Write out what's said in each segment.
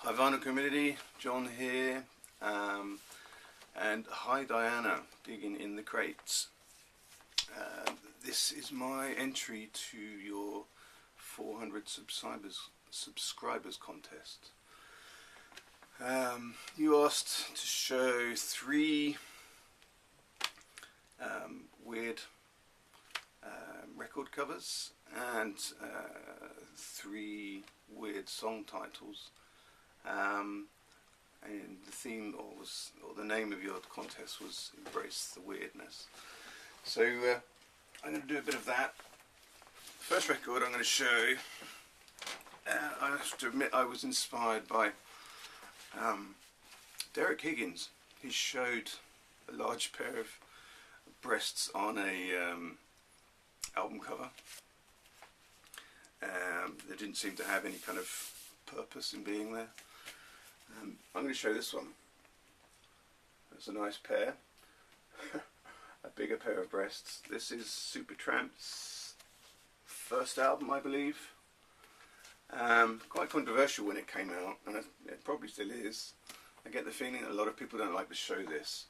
Ivana community, John here, and hi Diana, digging in the crates. This is my entry to your 400 subscribers contest. You asked to show 3 weird record covers and 3 weird song titles. And the theme or the name of your contest was Embrace the Weirdness. So I'm going to do a bit of that. First record I'm going to show, I have to admit I was inspired by Derek Higgins. He showed a large pair of breasts on a album cover. They didn't seem to have any kind of purpose in being there. I'm going to show this one. It's a nice pair. A bigger pair of breasts. This is Supertramp's first album, I believe. Quite controversial when it came out, and it probably still is. I get the feeling that a lot of people don't like to show this.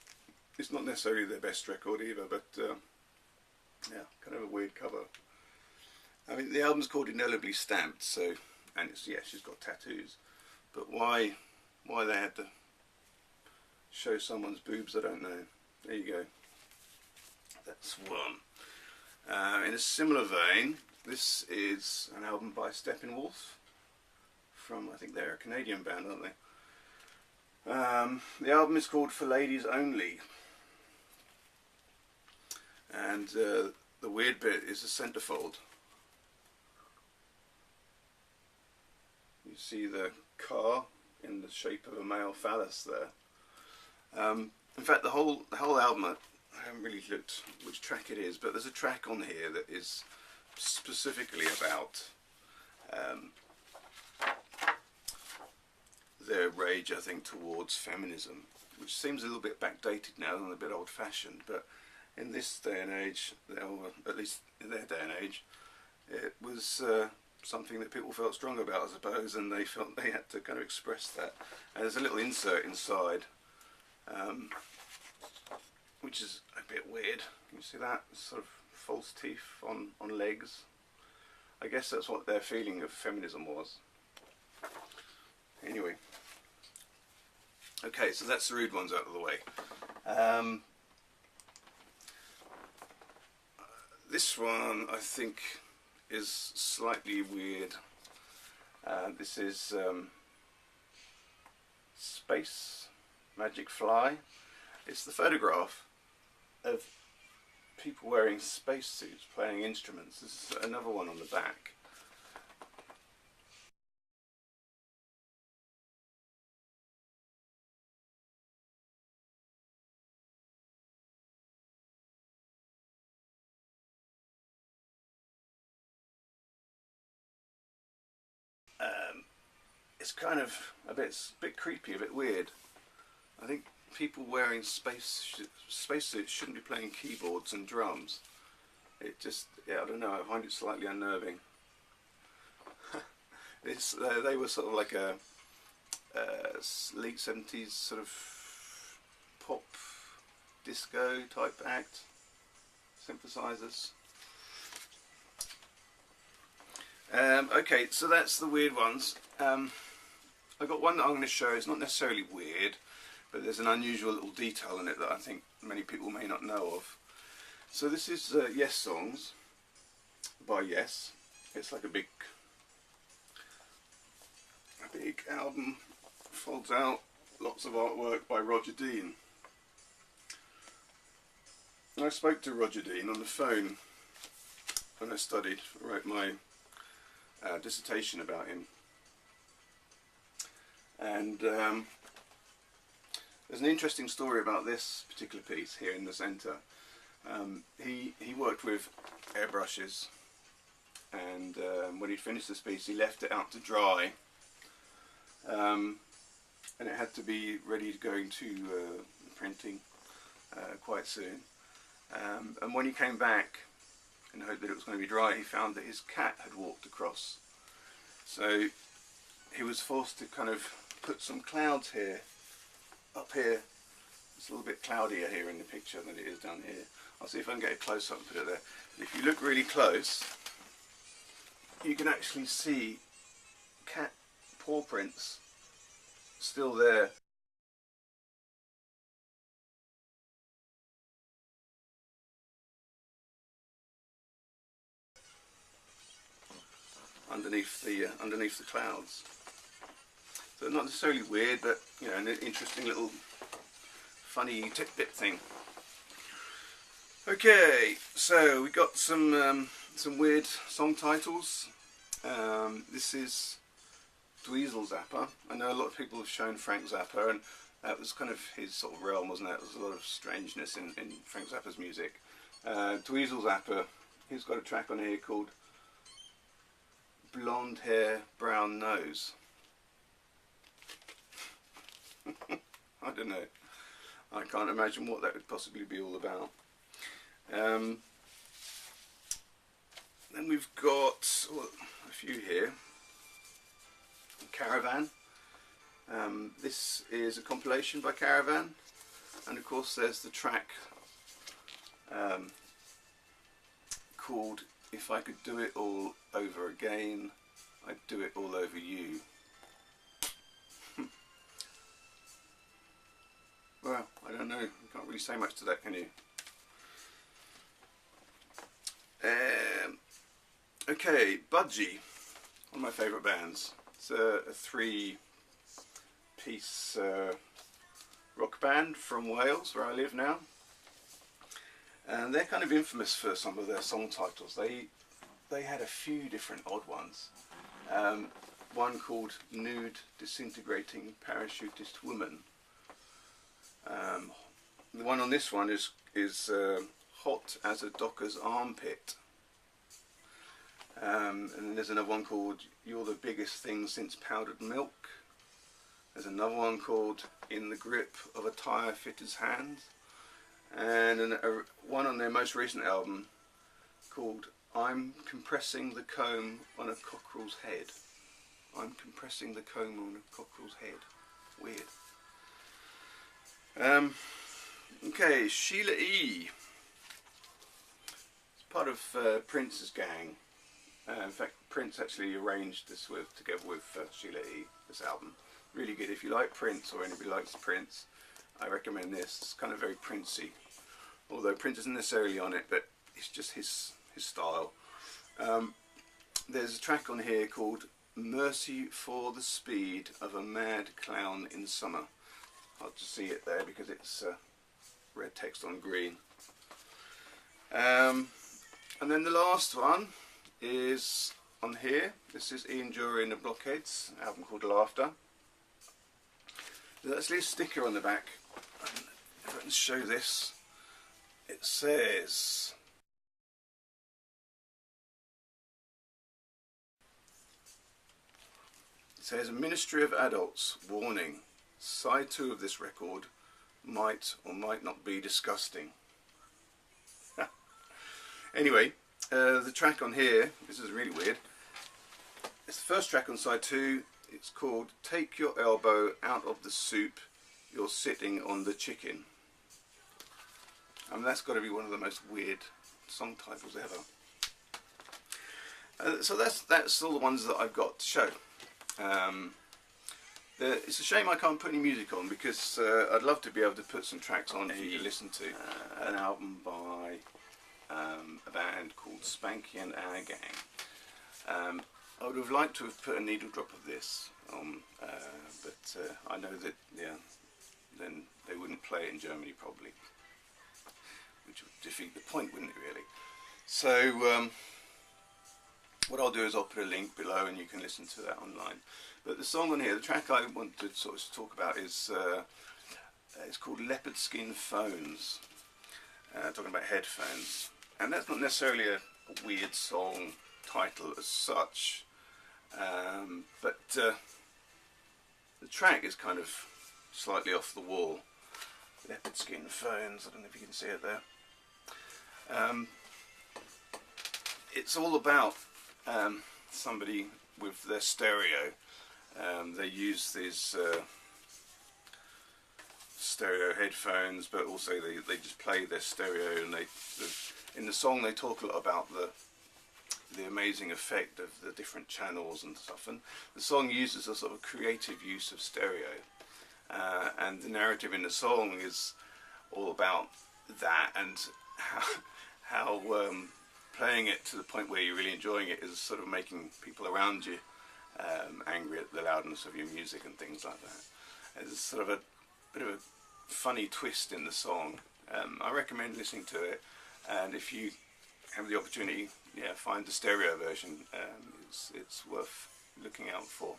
It's not necessarily their best record either, but yeah, kind of a weird cover. I mean, the album's called Indelibly Stamped, so, and it's, yeah, she's got tattoos, but why they had to show someone's boobs, I don't know. There you go. That's one. In a similar vein, this is an album by Steppenwolf from, I think they're a Canadian band, aren't they? The album is called For Ladies Only, and the weird bit is the centerfold. You see the car in the shape of a male phallus there. In fact, the whole album, I haven't really looked which track it is, but there's a track on here that is specifically about their rage, I think, towards feminism, which seems a little bit backdated now and a bit old-fashioned, but in this day and age, or at least in their day and age, it was something that people felt strong about, I suppose, and they felt they had to kind of express that. And there's a little insert inside, which is a bit weird. Can you see that? Sort of false teeth on legs. I guess that's what their feeling of feminism was. Anyway. Okay, so that's the rude ones out of the way. This one, I think, is slightly weird. This is Space Magic Fly. It's the photograph of people wearing spacesuits playing instruments. This is another one on the back. It's kind of a bit creepy, a bit weird. I think people wearing spacesuits shouldn't be playing keyboards and drums. It just, yeah, I don't know, I find it slightly unnerving. They were sort of like a late 70s sort of pop disco type act, synthesizers. Okay, so that's the weird ones. I've got one that I'm going to show. It's not necessarily weird, but there's an unusual little detail in it that I think many people may not know of. So this is Yes Songs by Yes. It's like a big album, folds out, lots of artwork by Roger Dean. I spoke to Roger Dean on the phone when I wrote my dissertation about him, and there's an interesting story about this particular piece here in the centre. He worked with airbrushes, and when he finished this piece he left it out to dry, and it had to be ready to go into printing quite soon, and when he came back in the hope that it was going to be dry, he found that his cat had walked across, so he was forced to kind of put some clouds here, up here. It's a little bit cloudier here in the picture than it is down here. I'll see if I can get it close up and put it there. If you look really close, you can actually see cat paw prints still there. Underneath the clouds. So not necessarily weird, but you know, an interesting little funny tidbit thing. Okay, so we got some weird song titles. This is Dweezil Zappa. I know a lot of people have shown Frank Zappa, and that was kind of his sort of realm, wasn't it? There was a lot of strangeness in Frank Zappa's music. Dweezil Zappa, he's got a track on here called Blonde Hair, Brown Nose. I don't know. I can't imagine what that would possibly be all about. Then we've got a few here. Caravan. This is a compilation by Caravan, and of course there's the track called If I Could Do It All Over Again, I'd Do It All Over You. Well, I don't know, you can't really say much to that, can you? Okay, Budgie, one of my favourite bands. It's a 3-piece rock band from Wales, where I live now. And they're kind of infamous for some of their song titles. They had a few different odd ones. One called Nude Disintegrating Parachutist Woman. The one on this one is Hot as a Docker's Armpit. And then there's another one called You're the Biggest Thing Since Powdered Milk. There's another one called In the Grip of a Tire Fitter's Hand. And one on their most recent album called I'm Compressing the Comb on a Cockerel's Head. I'm compressing the comb on a cockerel's head. Weird. Okay, Sheila E. It's part of Prince's gang. In fact, Prince actually arranged this together with Sheila E. This album. Really good. If you like Prince, or anybody likes Prince, I recommend this. It's kind of very Princey. Although Prince isn't necessarily on it, but it's just his style. There's a track on here called Mercy for the Speed of a Mad Clown in Summer. I'll just see it there because it's red text on green. And then the last one is on here. This is Ian Dury and the Blockheads, an album called Laughter. There's actually a sticker on the back. If I can show this, it says Ministry of Adults warning, side 2 of this record might or might not be disgusting. Anyway, the track on here, this is really weird. It's the first track on side 2. It's called Take Your Elbow Out of the Soup, You're Sitting on the Chicken. I mean, that's got to be one of the most weird song titles ever. So that's all the ones that I've got to show. It's a shame I can't put any music on, because I'd love to be able to put some tracks on for you to listen to. An album by a band called Spanky and Our Gang. I would have liked to have put a needle drop of this on, but I know that, yeah, then they wouldn't play it in Germany probably, which would defeat the point, wouldn't it really? So what I'll do is I'll put a link below and you can listen to that online. But the song on here, the track I want to sort of talk about is it's called Leopard Skin Phones, talking about headphones. And that's not necessarily a weird song title as such, but the track is kind of slightly off the wall. Leopard Skin Phones, I don't know if you can see it there. It's all about somebody with their stereo, They use these stereo headphones, but also they just play their stereo, and in the song they talk a lot about the amazing effect of the different channels and stuff, and the song uses a sort of creative use of stereo, and the narrative in the song is all about that, and how playing it to the point where you're really enjoying it is sort of making people around you angry at the loudness of your music and things like that. It's sort of a bit of a funny twist in the song. I recommend listening to it, and if you have the opportunity, yeah, find the stereo version. It's worth looking out for.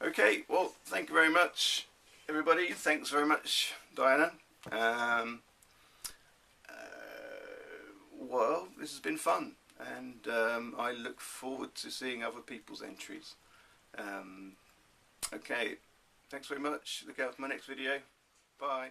Okay, well, thank you very much, everybody. Thanks very much, Diana. Well, this has been fun, and I look forward to seeing other people's entries. Okay, thanks very much. Look out for my next video. Bye.